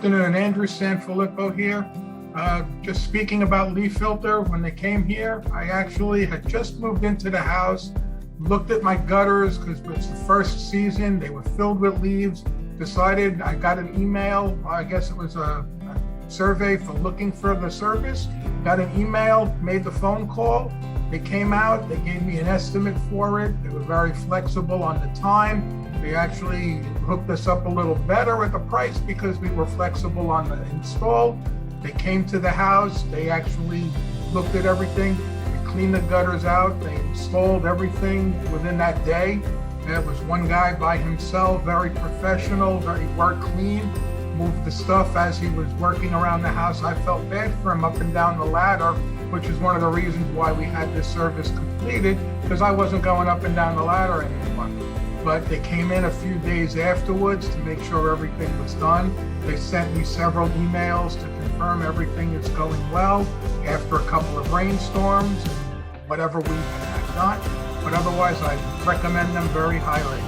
afternoon, Andrew Sanfilippo here. Just speaking about LeafFilter, when they came here, I actually had just moved into the house, looked at my gutters because it's the first season, they were filled with leaves, decided I got an email, I guess it was a survey for looking for the service, got an email, made the phone call, they came out, they gave me an estimate for it, they were very flexible on the time. They actually hooked us up a little better with the price because we were flexible on the install. They came to the house, they actually looked at everything, they cleaned the gutters out, they installed everything within that day. There was one guy by himself, very professional, very work clean, moved the stuff as he was working around the house. I felt bad for him up and down the ladder, which is one of the reasons why we had this service completed, because I wasn't going up and down the ladder anymore. But they came in a few days afterwards to make sure everything was done. They sent me several emails to confirm everything is going well after a couple of rainstorms and whatever we had done. But otherwise, I recommend them very highly.